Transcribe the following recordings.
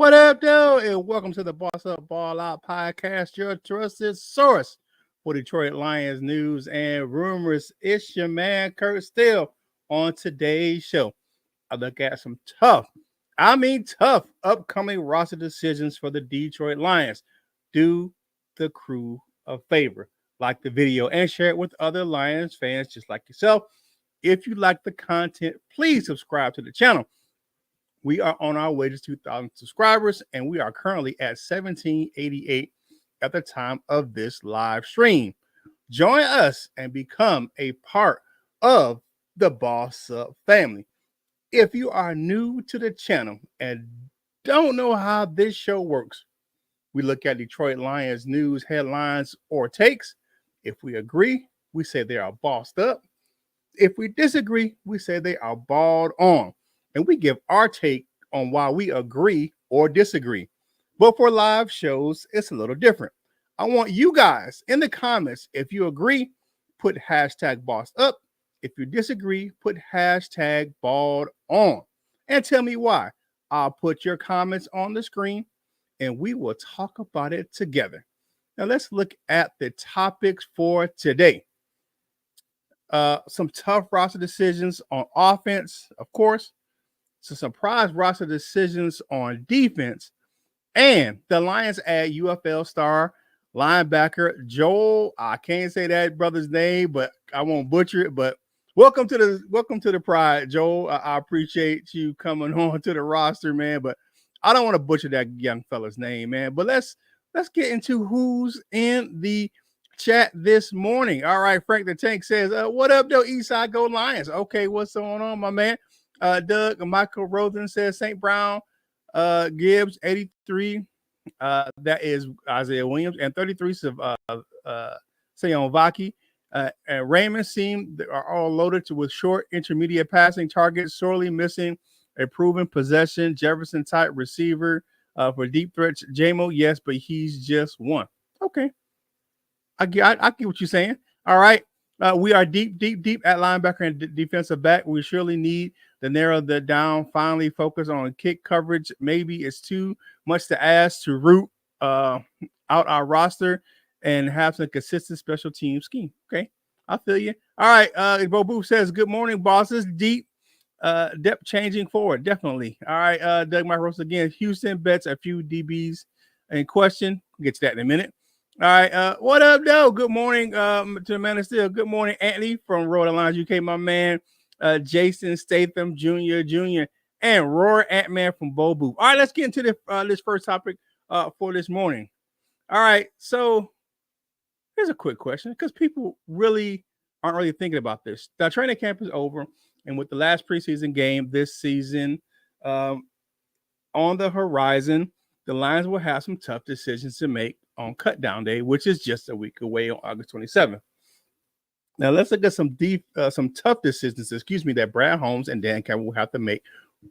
What up, though? And welcome to the Boss Up Ball Out podcast, your trusted source for Detroit Lions news and rumors. It's your man, Kurt Steele, on today's show. I look at some tough, upcoming roster decisions for the Detroit Lions. Do the crew a favor. Like the video and share it with other Lions fans just like yourself. If you like the content, please subscribe to the channel. We are on our way to 2,000 subscribers, and we are currently at 1788 at the time of this live stream. Join us and become a part of the Boss Up family. If you are new to the channel and don't know how this show works, we look at Detroit Lions news, headlines, or takes. If we agree, we say they are bossed up. If we disagree, we say they are balled on. And we give our take on why we agree or disagree. But for live shows, it's a little different. I want you guys in the comments, if you agree, put hashtag bossed up. If you disagree, put hashtag balled on. And tell me why. I'll put your comments on the screen and we will talk about it together. Now let's look at the topics for today. Some tough roster decisions on offense, of course. Some surprise roster decisions on defense. And the Lions add UFL star linebacker Joel. I can't say that brother's name, but I won't butcher it. But welcome to the pride, Joel. I appreciate you coming on to the roster, man. But I don't want to butcher that young fella's name, man. But let's get into who's in the chat this morning. All right, Frank the Tank says, what up, though, Eastside Go Lions? Okay, what's going on, my man? Doug Michael Rosen says St. Brown, Gibbs 83. That is Isaiah Williams, and 33 Sayon Vaki. And Raymond seem they are all loaded with short intermediate passing targets, sorely missing a proven possession Jefferson type receiver for deep threats. JMO, yes, but he's just one. Okay, I get what you're saying. All right. We are deep at linebacker and defensive back. We surely need to narrow that down, finally focus on kick coverage. Maybe it's too much to ask to root out our roster and have some consistent special team scheme. Okay, I feel you. All right, Bo Booth says, good morning, bosses. Depth changing forward, definitely. All right, Doug Myros again. Houston bets a few DBs in question. We'll get to that in a minute. All right, what up, though? Good morning to the man of steel. Good morning, Anthony from Rhode Island, UK, my man. Jason Statham Jr., and Roar Ant-Man from Bo Booth. All right, let's get into this first topic for this morning. All right, so here's a quick question because people really aren't really thinking about this. The training camp is over, and with the last preseason game this season on the horizon, the Lions will have some tough decisions to make on cutdown day, which is just a week away on August 27th. Now let's look at some tough decisions, that Brad Holmes and Dan Campbell will have to make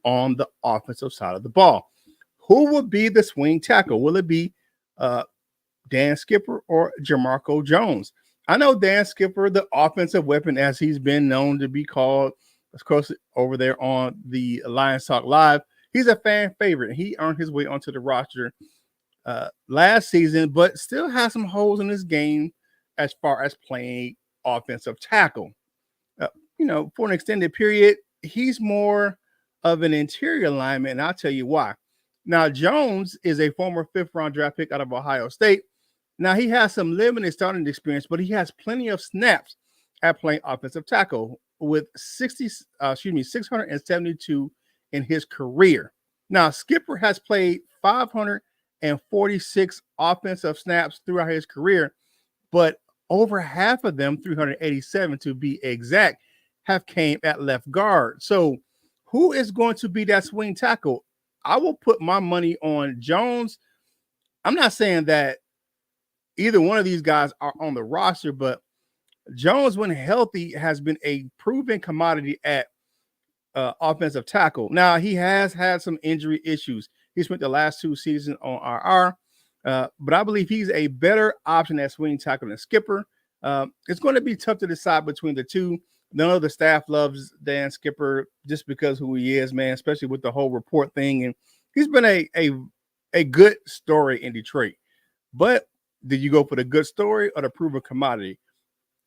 on the offensive side of the ball. Who will be the swing tackle? Will it be Dan Skipper or Jamarco Jones? I know Dan Skipper, the offensive weapon, as he's been known to be called, of course, over there on the Lions Talk Live. He's a fan favorite. He earned his way onto the roster last season, but still has some holes in his game as far as playing offensive tackle. For an extended period, he's more of an interior lineman, and I'll tell you why. Now, Jones is a former fifth-round draft pick out of Ohio State. Now, he has some limited starting experience, but he has plenty of snaps at playing offensive tackle with 672 in his career. Now, Skipper has played 546 offensive snaps throughout his career, but over half of them, 387 to be exact, have came at left guard. So who is going to be that swing tackle? I will put my money on Jones. I'm not saying that either one of these guys are on the roster, but Jones, when healthy, has been a proven commodity at offensive tackle. Now, he has had some injury issues. He spent the last 2 seasons on IR. But I believe he's a better option at swing tackle than Skipper. It's going to be tough to decide between the two. None of the staff loves Dan Skipper just because who he is, man, especially with the whole report thing. And he's been a a good story in Detroit. But did you go for the good story or the proven commodity?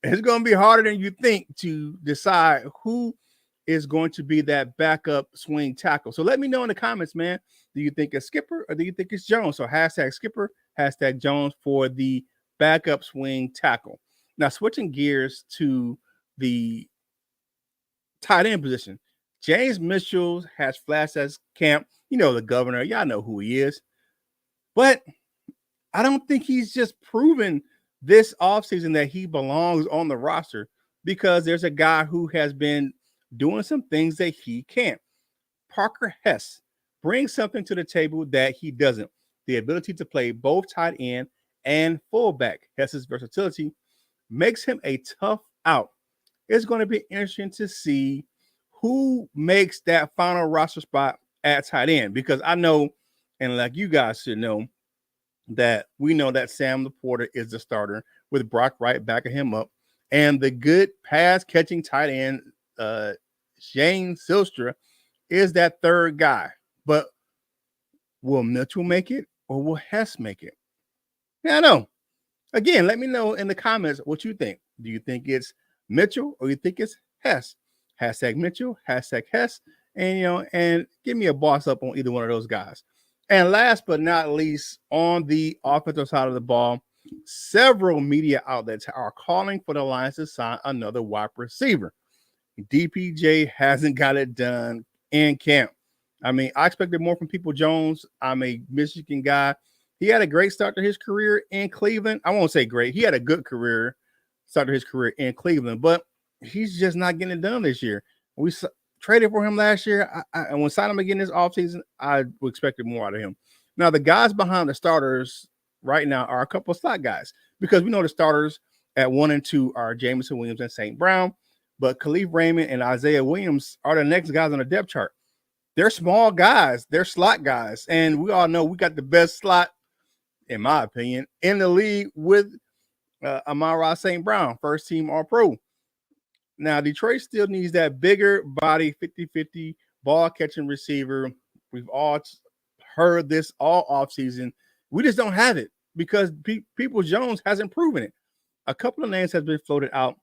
It's going to be harder than you think to decide who is going to be that backup swing tackle. So let me know in the comments, man. Do you think it's Skipper or do you think it's Jones? So hashtag Skipper, hashtag Jones for the backup swing tackle. Now switching gears to the tight end position. James Mitchell has flashed as camp. You know, the governor. Y'all know who he is. But I don't think he's just proven this offseason that he belongs on the roster because there's a guy who has been doing some things that he can't. Parker Hess brings something to the table that he doesn't. The ability to play both tight end and fullback. Hess's versatility makes him a tough out. It's going to be interesting to see who makes that final roster spot at tight end because I know, and like you guys should know, that we know that Sam Laporta is the starter with Brock Wright backing him up, and the good pass catching tight end Shane Silstra is that third guy. But will Mitchell make it or will Hess make it? Yeah, I know. Again, let me know in the comments what you think. Do you think it's Mitchell or you think it's Hess? Hashtag Mitchell, hashtag Hess, and and give me a boss up on either one of those guys. And last but not least, on the offensive side of the ball, several media outlets are calling for the Lions to sign another wide receiver. DPJ hasn't got it done in camp. I mean, I expected more from People Jones. I'm a Michigan guy. He had a great start to his career in Cleveland. I won't say great. He had a good career, start to his career in Cleveland, but he's just not getting it done this year. We traded for him last year. And when signing him again this offseason, I expected more out of him. Now, the guys behind the starters right now are a couple of slot guys because we know the starters at 1 and 2 are Jamison Williams and St. Brown, but Khalif Raymond and Isaiah Williams are the next guys on the depth chart. They're small guys. They're slot guys. And we all know we got the best slot, in my opinion, in the league with Amon-Ra St. Brown, first team All-Pro. Now, Detroit still needs that bigger body 50-50 ball catching receiver. We've all heard this all offseason. We just don't have it because People Jones hasn't proven it. A couple of names have been floated out,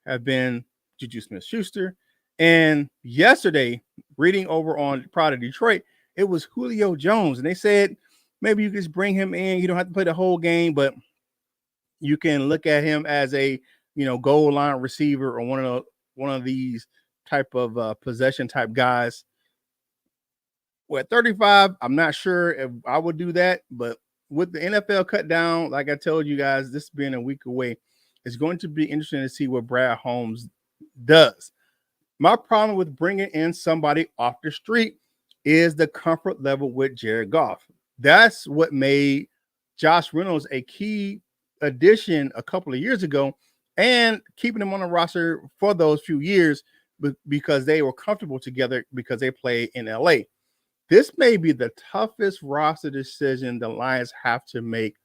have been Juju Smith-Schuster. And yesterday, reading over on Pride of Detroit, it was Julio Jones. And they said, maybe you can just bring him in. You don't have to play the whole game, but you can look at him as a goal line receiver or one of these type of possession type guys. Well, at 35, I'm not sure if I would do that, but with the NFL cut down, like I told you guys, this being a week away, it's going to be interesting to see what Brad Holmes does. My problem with bringing in somebody off the street is the comfort level with Jared Goff. That's what made Josh Reynolds a key addition a couple of years ago and keeping him on the roster for those few years because they were comfortable together because they play in LA. This may be the toughest roster decision the Lions have to make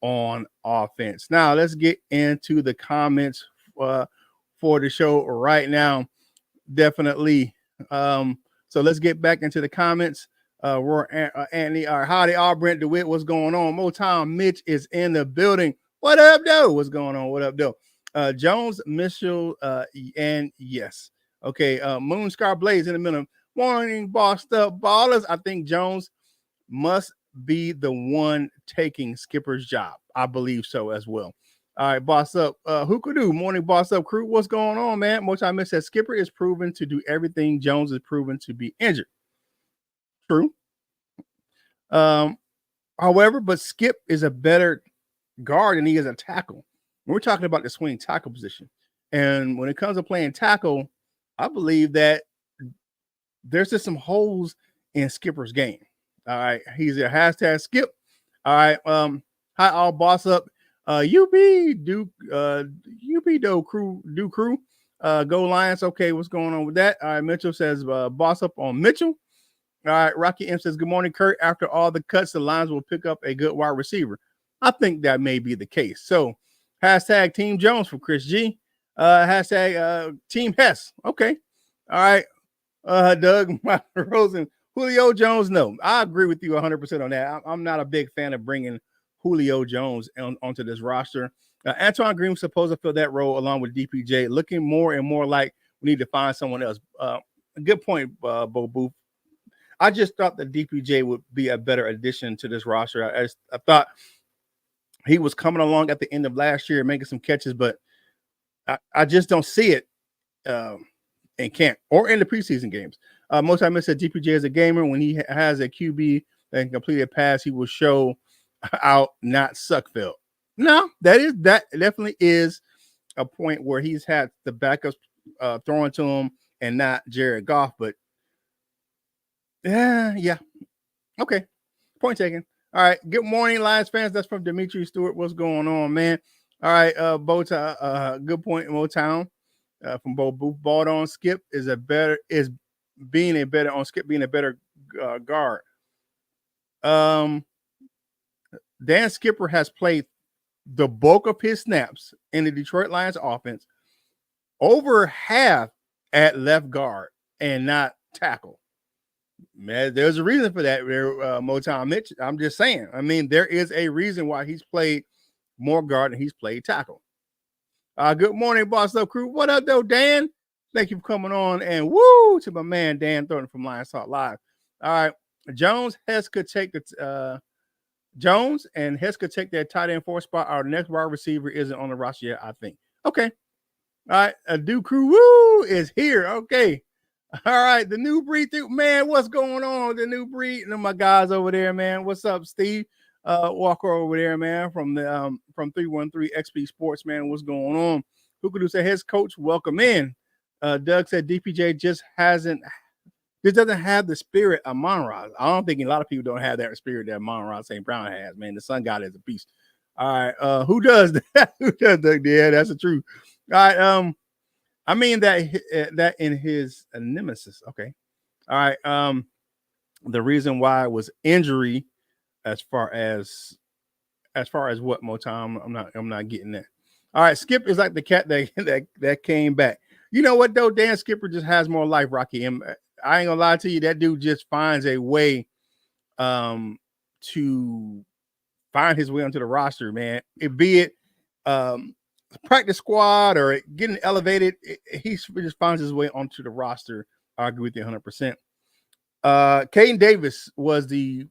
on offense. Now, let's get into the comments for the show right now. Definitely. So let's get back into the comments. We're Anthony, howdy, all Brent DeWitt. What's going on? Motown Mitch is in the building. What up, though? What's going on? What up, though? Jones, Mitchell, and yes. Okay, Moonscar Blaze in the middle. Morning, bossed up ballers. I think Jones must be the one taking Skipper's job. I believe so as well. All right, boss up. Who could do? Morning, boss up crew. What's going on, man? Most I miss that Skipper is proven to do everything. Jones is proven to be injured. True. However, but Skip is a better guard than he is a tackle. We're talking about the swing tackle position. And when it comes to playing tackle, I believe that there's just some holes in Skipper's game. All right. He's a hashtag Skip. All right. Hi, all boss up. UB do crew. Go Lions. Okay, what's going on with that? All right, Mitchell says boss up on Mitchell. All right, Rocky M says good morning, Kurt. After all the cuts, the Lions will pick up a good wide receiver. I think that may be the case. So hashtag Team Jones for Chris G. Hashtag Team Hess. Okay. All right. Doug Rosen. Julio Jones, no. I agree with you 100% on that. I'm not a big fan of bringing Julio Jones onto this roster. Antoine Green was supposed to fill that role along with DPJ, looking more and more like we need to find someone else. A good point, Bo Booth. I just thought that DPJ would be a better addition to this roster. I thought he was coming along at the end of last year, making some catches, but I just don't see it in camp or in the preseason games. Most time I said DPJ is a gamer. When he has a QB that can complete a pass, he will show out, not suck Phil. No, that definitely is a point where he's had the backups throwing to him and not Jared Goff. But yeah, okay, point taken. All right, good morning, Lions fans. That's from Dimitri Stewart. What's going on, man? All right, Bowtie, good point, Motown. From Bo Booth, balled on Skip is being a better guard. Dan Skipper has played the bulk of his snaps in the Detroit Lions offense, over half at left guard and not tackle. Man, there's a reason for that, Motown Mitch. I'm just saying. I mean, there is a reason why he's played more guard than he's played tackle. Good morning, Boss Up Crew. What up, though, Dan? Thank you for coming on. And woo to my man, Dan Thornton from Lions Talk Live. All right. Jones and Hess could take their tight end 4 spot. Our next wide receiver isn't on the roster yet, I think. Okay. All right. A Duke Crew woo is here. Okay. All right. The new breed, man. What's going on with the new breed? And my guys over there, man. What's up, Steve? Walker over there, man, from 313 XP Sports, man. What's going on? Who could say his coach? Welcome in. Doug said DPJ just doesn't have the spirit of Monrod. I don't think a lot of people don't have that spirit that Monrod St. Brown has, man. The Sun God is a beast. All right, who does that? Who does that? Yeah, that's the truth. All right, I mean that in his nemesis. Okay. All right. The reason why was injury. As far as what more time, I'm not getting that. All right, Skip is like the cat that came back. You know what though? Dan Skipper just has more life, Rocky. And I ain't gonna lie to you, that dude just finds a way to find his way onto the roster, man. Be it practice squad or getting elevated, he just finds his way onto the roster. I agree with you 100%. Caden Davis was the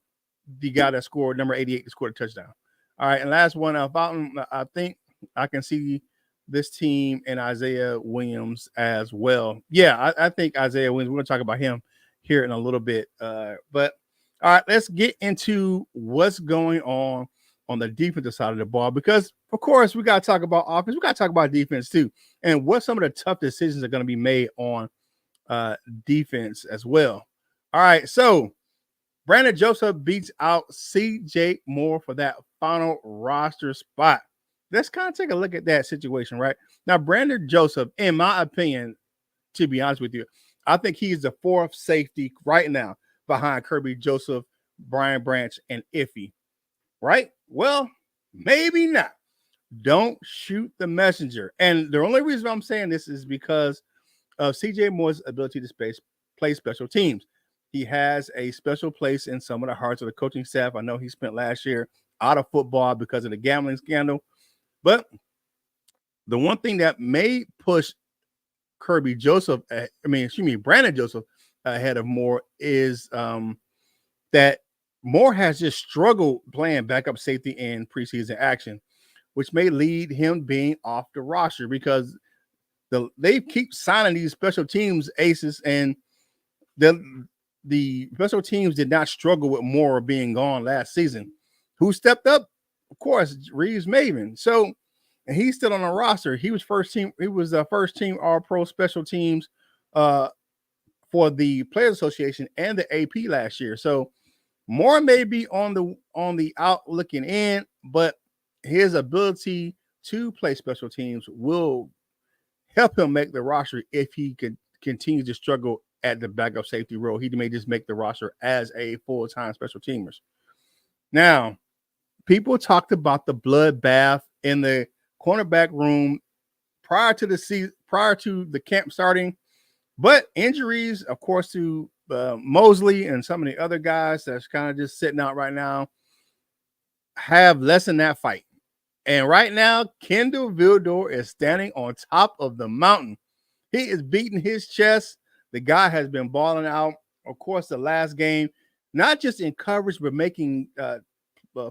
guy that scored number 88 that scored a touchdown. All right, and last one, Fountain. I think I can see this team and Isaiah Williams as well. Yeah, I think Isaiah Williams. We're going to talk about him here in a little bit. But all right, let's get into what's going on the defensive side of the ball, because of course we got to talk about offense. We got to talk about defense too, and what some of the tough decisions are going to be made on defense as well. All right, so Brandon Joseph beats out CJ Moore for that final roster spot. Let's kind of take a look at that situation, right? Now, Brandon Joseph, in my opinion, to be honest with you, I think he's the 4th safety right now behind Kirby Joseph, Brian Branch, and Iffy, right? Well, maybe not. Don't shoot the messenger. And the only reason I'm saying this is because of CJ Moore's ability to play special teams. He has a special place in some of the hearts of the coaching staff. I know he spent last year out of football because of the gambling scandal. But the one thing that may push Brandon Joseph ahead of Moore is that Moore has just struggled playing backup safety in preseason action, which may lead him being off the roster because they keep signing these special teams aces, and the special teams did not struggle with Moore being gone last season. Who stepped up? Of course, Reeves Maven. So, and he's still on the roster. He was first team. He was the first team All-Pro special teams for the Players Association and the AP last year. So, Moore may be on the out looking in, but his ability to play special teams will help him make the roster if he could continue to struggle at the backup safety role. He may just make the roster as a full-time special teamers. Now, people talked about the bloodbath in the cornerback room prior to the camp starting, but injuries, of course, to Mosley and some of the other guys that's kind of just sitting out right now have lessened that fight. And right now, Kendall Vildor is standing on top of the mountain. He is beating his chest. The guy has been balling out. Of course, the last game, not just in coverage, but making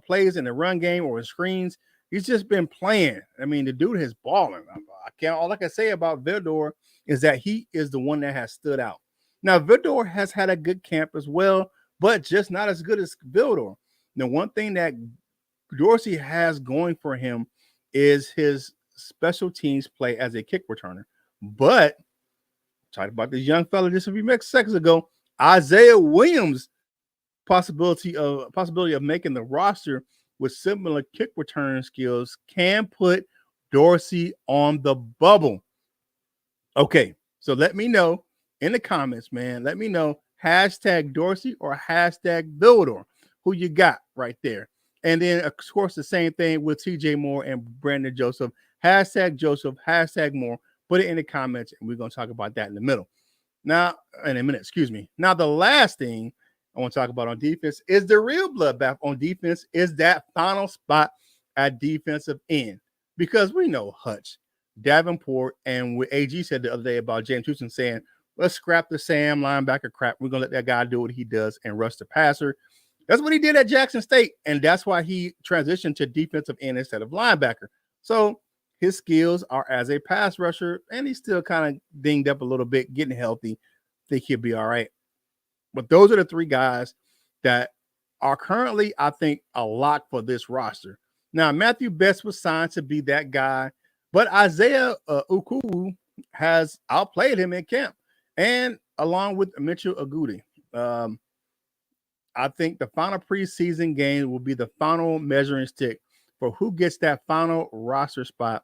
plays in the run game or in screens. He's just been playing. I mean, the dude is balling. I can't. All I can say about Vildor is that he is the one that has stood out. Now, Vildor has had a good camp as well, but just not as good as Vildor. The one thing that Dorsey has going for him is his special teams play as a kick returner. But talked about this young fella just a few seconds ago, Isaiah Williams' possibility of making the roster with similar kick return skills can put Dorsey on the bubble. Okay, so let me know in the comments, man. Let me know hashtag Dorsey or hashtag Vildor. Who you got right there? And then, of course, the same thing with TJ Moore and Brandon Joseph. Hashtag Joseph, hashtag Moore. Put it in the comments, and we're going to talk about that in the middle. Now, in a minute, excuse me. Now, the last thing I want to talk about on defense is the real bloodbath on defense is that final spot at defensive end. Because we know Hutch, Davenport, and what AG said the other day about James Houston saying, let's scrap the Sam linebacker crap. We're going to let that guy do what he does and rush the passer. That's what he did at Jackson State, and that's why he transitioned to defensive end instead of linebacker. So his skills are as a pass rusher, and he's still kind of dinged up a little bit, getting healthy. Think he'll be all right. But those are the three guys that are currently, I think, a lock for this roster. Now, Matthew Best was signed to be that guy, but Isaiah Ukuwu has outplayed him in camp, and along with Mitchell Agudi. I think the final preseason game will be the final measuring stick for who gets that final roster spot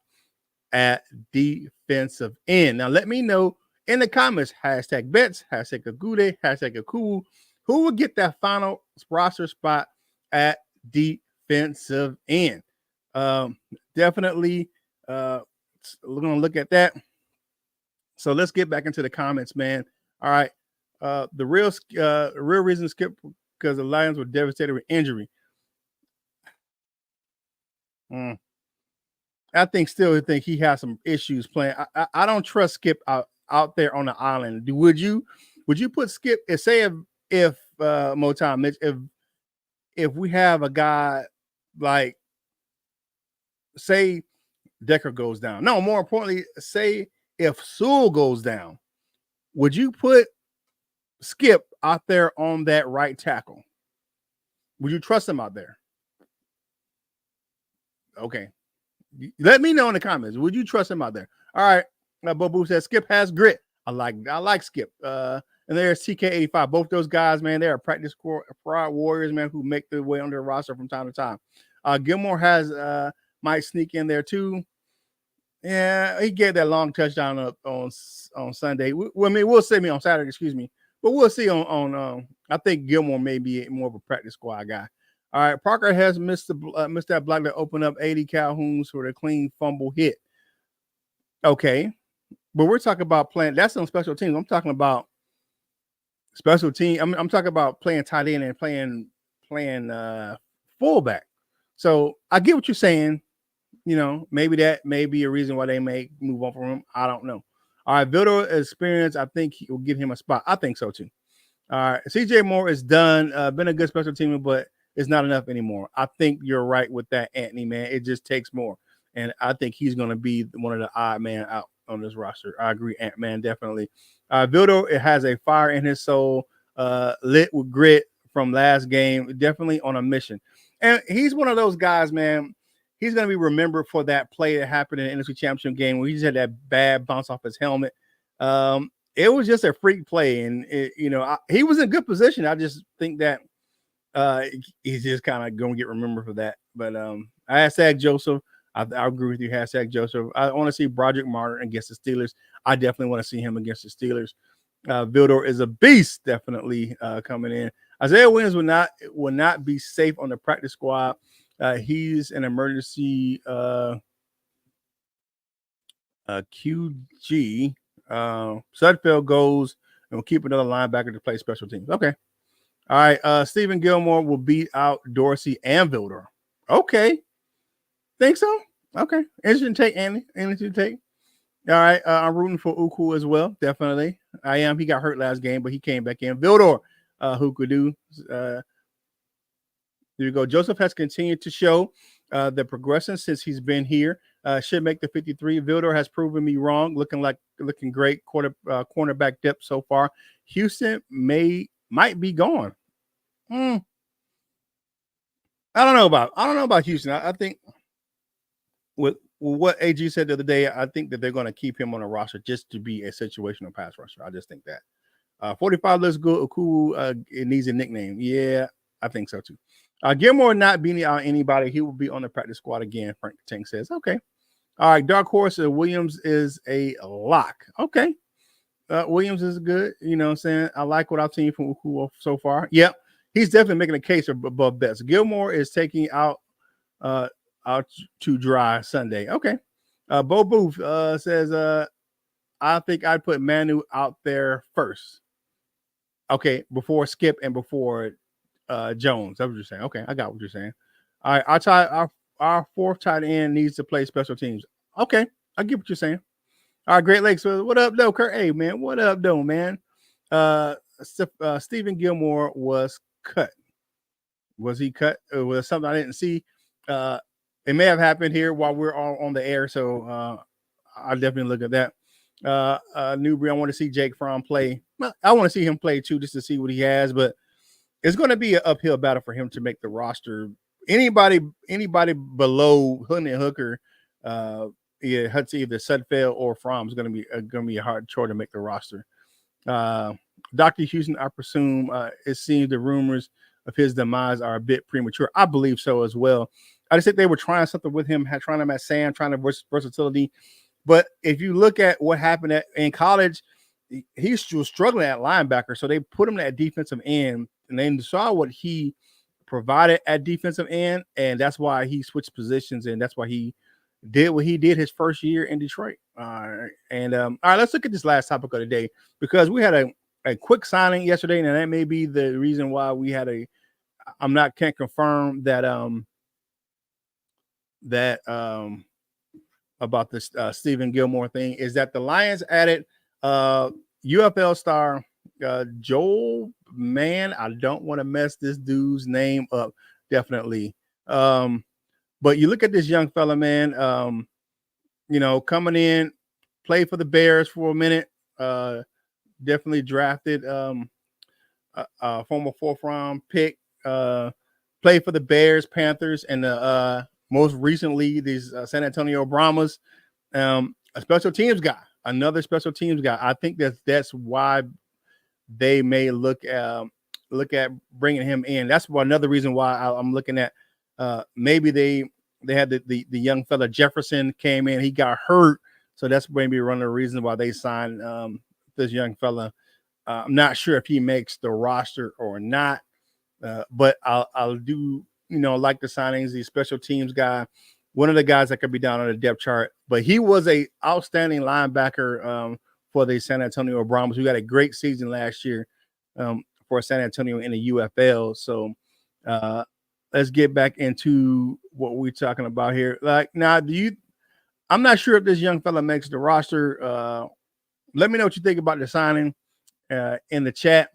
at defensive end. Now, let me know in the comments, hashtag Betts, hashtag Agude, hashtag Akuwu, who will get that final roster spot at defensive end. Definitely we're going to look at that. So let's get back into the comments, man. All right. The real reason Skip, because the Lions were devastated with injury. I think he has some issues playing. I don't trust Skip out there on the island. Would you put Skip? Say if Motown Mitch, if we have a guy like, say Decker goes down. No, more importantly, say if Sewell goes down, would you put Skip out there on that right tackle? Would you trust him out there? Okay. Let me know in the comments. Would you trust him out there? All right. Bobu says Skip has grit. I like Skip. And there's TK85. Both those guys, man, they are practice squad warriors, man, who make their way on their roster from time to time. Gilmore might sneak in there too. Yeah, he gave that long touchdown up on Sunday. We'll see on Saturday, excuse me. But we'll see on I think Gilmore may be more of a practice squad guy. All right, Parker has missed that block that opened up 80 Calhouns for the clean fumble hit. Okay, but we're talking about playing. That's on special teams. I'm talking about special team. I'm talking about playing tight end and playing fullback. So I get what you're saying. You know, maybe that may be a reason why they may move on from him. I don't know. All right, Vildor experience, I think he will give him a spot. I think so too. All right, CJ Moore is done. Been a good special teamer, but it's not enough anymore. I think you're right with that, Anthony, man. It just takes more. And I think he's going to be one of the odd man out on this roster. I agree, Ant-Man, definitely. Vildor, it has a fire in his soul, lit with grit from last game, definitely on a mission. And he's one of those guys, man. He's going to be remembered for that play that happened in the NFC Championship game where he just had that bad bounce off his helmet. It was just a freak play. And, he was in good position. I just think that he's just kind of going to get remembered for that. But hashtag Joseph. I agree with you. Hashtag Joseph. I want to see Broderick Martin against the Steelers. I definitely want to see him against the Steelers. Vildor is a beast, definitely coming in. Isaiah Williams will not be safe on the practice squad. He's an emergency QG. Sudfeld goes we'll keep another linebacker to play special teams. Okay. All right. Stephen Gilmore will beat out Dorsey and Vilder. Okay. Think so? Okay. Interesting take, Andy. Interesting take. All right. I'm rooting for Uku as well. Definitely. I am. He got hurt last game, but he came back in. Vilder, who could do. There you go. Joseph has continued to show the progression since he's been here. Should make the 53. Vilder has proven me wrong. Looking great. Cornerback depth so far. Houston might be gone. I don't know about Houston. I think with what AG said the other day, I think that they're going to keep him on a roster just to be a situational pass rusher. I just think that. 45 looks good. Cool. It needs a nickname. Yeah, I think so too. Gilmore not beating out anybody. He will be on the practice squad again. Frank Tank says, okay. All right. Dark Horse Williams is a lock. Okay. Williams is good. You know what I'm saying? I like what I've seen from Uku so far. Yep. He's definitely making a case above best. Gilmore is taking out to dry Sunday. Okay. Bo Booth says, I think I'd put Manu out there first. Okay. Before Skip and before Jones. That's what you're saying. Okay. I got what you're saying. All right. Our fourth tight end needs to play special teams. Okay. I get what you're saying. All right. Great Lakes. What up, though, Kurt? Hey, man. What up, though, man? Stephen Gilmore was cut. Was he cut? It was something I didn't see. It may have happened here while we're all on the air, so I'll definitely look at that. Newbury, I want to see Jake Fromm play. Well, I want to see him play too, just to see what he has. But it's going to be an uphill battle for him to make the roster. Anybody below Hood and Hooker, either Sudfeld or Fromm is going to be a hard chore to make the roster. Dr. Houston, I presume it seems the rumors of his demise are a bit premature. I believe so as well. I just think they were trying something with him, trying him at Sam, trying to versatility. But if you look at what happened in college, he was struggling at linebacker. So they put him at defensive end, and then saw what he provided at defensive end. And that's why he switched positions. And that's why he did what he did his first year in Detroit. All right, let's look at this last topic of the day, because we had a quick signing yesterday, and that may be the reason why we had can't confirm that about this Stephen Gilmore thing, is that the Lions added UFL star Joel Mann. I don't want to mess this dude's name up, definitely. But you look at this young fella, man, coming in, play for the Bears for a minute, definitely drafted former fourth round pick, played for the Bears, Panthers, and most recently these San Antonio Brahmas, a special teams guy, another special teams guy. I think that's why they may look at bringing him in. That's another reason why I'm looking at maybe they had the young fella Jefferson came in, he got hurt, so that's maybe one of the reasons why they signed this young fella. I'm not sure if he makes the roster or not, but I'll do like the signings. The special teams guy, one of the guys that could be down on the depth chart, but he was a outstanding linebacker for the San Antonio Brahmas, who got a great season last year for San Antonio in the UFL. So let's get back into what we're talking about here. Like now, I'm not sure if this young fella makes the roster. Let me know what you think about the signing in the chat.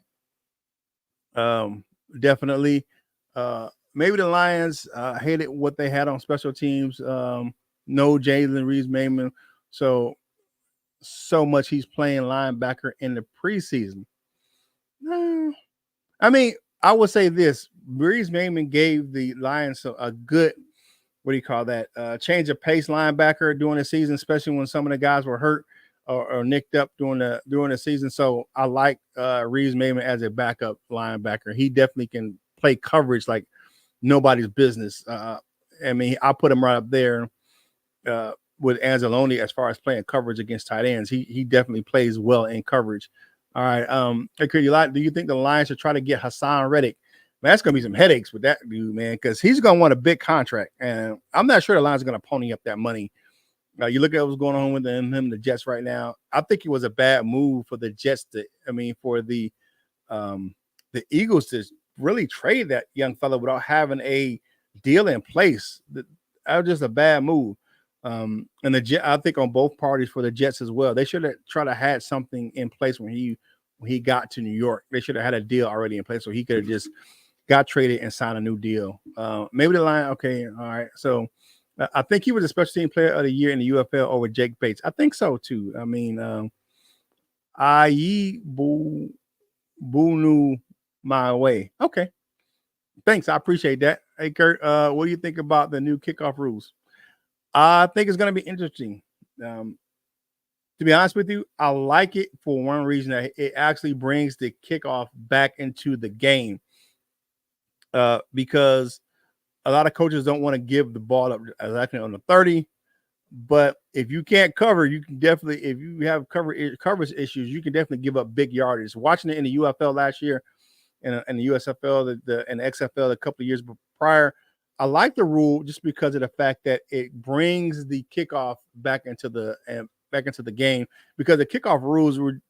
Definitely. Maybe the Lions hated what they had on special teams. No Jalen Reeves-Maybin. So much he's playing linebacker in the preseason. I mean, I would say this. Reeves-Maybin gave the Lions a good, change of pace linebacker during the season, especially when some of the guys were hurt or nicked up during the season. So I like Reeves-Maybin as a backup linebacker. He definitely can play coverage like nobody's business. I mean, I put him right up there with Anzalone as far as playing coverage against tight ends. He definitely plays well in coverage. All right. Do you think the Lions should try to get Hassan Reddick? Man, that's gonna be some headaches with that dude, man, because he's gonna want a big contract, and I'm not sure the Lions are gonna pony up that money You look at what's going on with him, the Jets right now. I think it was a bad move for the Jets for the Eagles to really trade that young fella without having a deal in place. That was just a bad move. And I think on both parties for the Jets as well. They should have tried to had something in place when he got to New York. They should have had a deal already in place so he could have just got traded and signed a new deal. Maybe the line, okay, all right. So I think he was a special team player of the year in the UFL over Jake Bates. I think so too. I mean, Ayi Bunu my way. Okay. Thanks. I appreciate that. Hey, Kurt, what do you think about the new kickoff rules? I think it's going to be interesting. To be honest with you, I like it for one reason that it actually brings the kickoff back into the game. Because a lot of coaches don't want to give the ball up exactly on the 30. But if you can't cover, you can definitely, if you have coverage issues, you can definitely give up big yardage. Watching it in the UFL last year and the USFL and the XFL a couple of years prior, I like the rule just because of the fact that it brings the kickoff back into the game, because the kickoff rules were,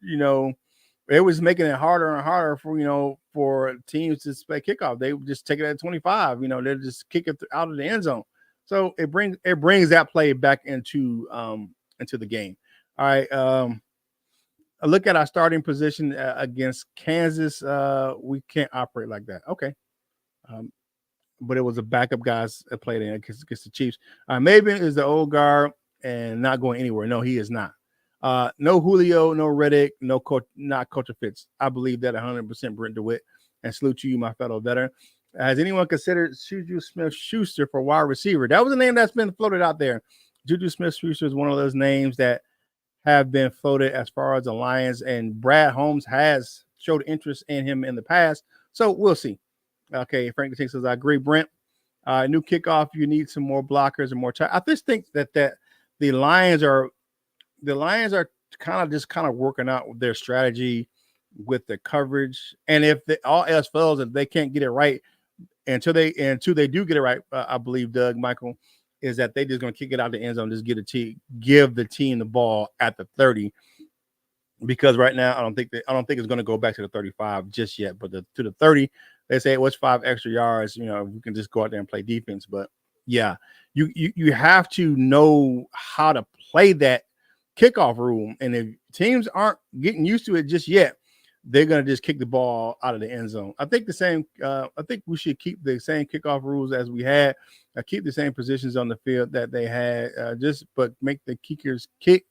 it was making it harder and harder for teams to play kickoff. They would just take it at 25. They'll just kick it out of the end zone. So it brings that play back into the game. All right. A look at our starting position against Kansas. We can't operate like that. Okay. But it was a backup guys that played in against the Chiefs. Maven is the old guard and not going anywhere. No, he is not. No Julio, no Reddick, not Coach Fitz. I believe that 100%, Brent DeWitt. And salute to you, my fellow veteran. Has anyone considered Juju Smith-Schuster for wide receiver? That was a name that's been floated out there. Juju Smith-Schuster is one of those names that have been floated as far as the Lions, and Brad Holmes has showed interest in him in the past. So we'll see. Okay, Frank the Tank says, I agree, Brent. New kickoff, you need some more blockers and more time. I just think that the Lions are kind of working out their strategy with the coverage. And if all else fails and they can't get it right, until they do get it right, I believe Doug Michael is that they just going to kick it out the end zone, just give the team the ball at the 30. Because right now I don't think it's going to go back to the 35 just yet, but to the 30, they say what's 5 extra yards. We can just go out there and play defense. But yeah, you have to know how to play that kickoff rule, and if teams aren't getting used to it just yet, they're going to just kick the ball out of the end zone. I think we should keep the same kickoff rules as we had. Keep the same positions on the field that they had, but make the kickers keep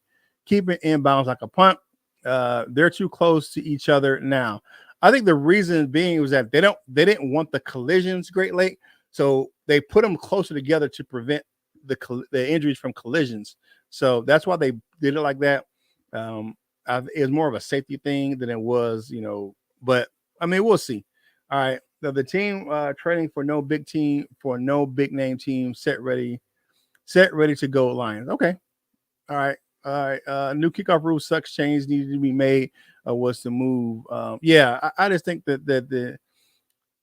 it inbounds like a punt. They're too close to each other now. I think the reason being was that they didn't want the collisions great late, so they put them closer together to prevent the injuries from collisions. So that's why they did it like that. It was more of a safety thing than it was, but I mean, we'll see. All right. The team training for no big name team, set ready to go Lions. Okay. All right. New kickoff rule sucks. Change needed to be made. Was to move. I just think that the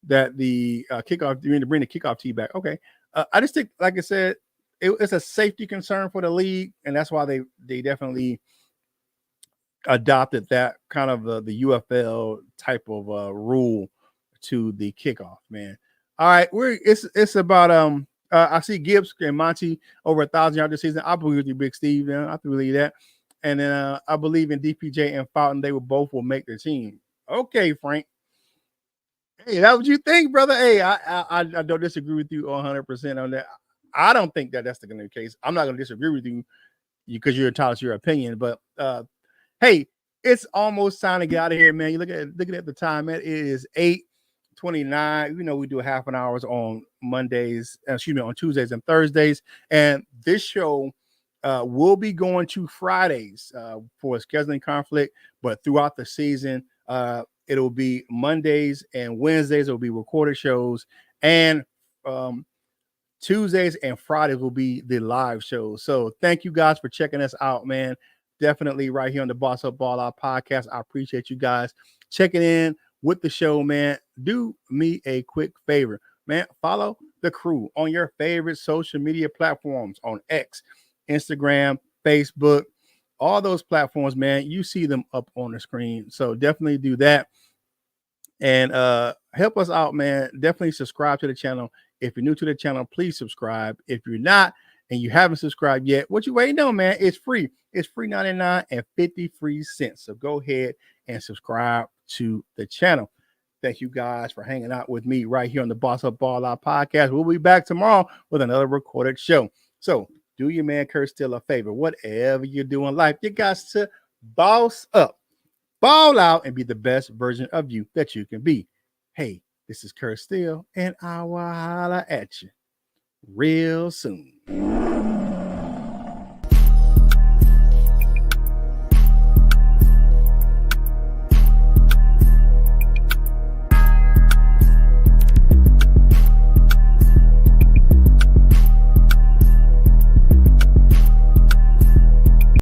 kickoff, you need to bring the kickoff tee back. Okay. I just think, like I said, it's a safety concern for the league, and that's why they definitely adopted that kind of the UFL type of rule to the kickoff, man. All right, it's about I see Gibbs and Monty over 1,000 yards this season. I believe with you, Big Steve. Man, I believe that, and then I believe in DPJ and Fountain. They will make the team. Okay, Frank. Hey, that's what you think, brother. Hey, I don't disagree with you 100% on that. I don't think that's the case. I'm not going to disagree with you because you're entitled to your opinion. But hey, it's almost time to get out of here, man. You looking at the time, man. It is 8:29. We do half an hour on Mondays. On Tuesdays and Thursdays, and this show will be going to Fridays for a scheduling conflict. But throughout the season, it'll be Mondays and Wednesdays. It'll be recorded shows, and Tuesdays and Fridays will be the live shows. So thank you guys for checking us out, man. Definitely right here on the Boss Up Ball Out podcast. I appreciate you guys checking in with the show, man. Do me a quick favor, man. Follow the crew on your favorite social media platforms on X, Instagram, Facebook, all those platforms, man. You see them up on the screen. So definitely do that. And help us out, man. Definitely subscribe to the channel. If you're new to the channel, please subscribe. If you're not and you haven't subscribed yet, what you waiting on, man? It's free. It's free 99 and 50 free cents. So go ahead and subscribe to the channel. Thank you guys for hanging out with me right here on the Boss Up Ball Out podcast. We'll be back tomorrow with another recorded show. So do your man Kurt Steele a favor. Whatever you do in life, you got to boss up, ball out, and be the best version of you that you can be. Hey, this is Kurt Steele, and I will holla at you real soon.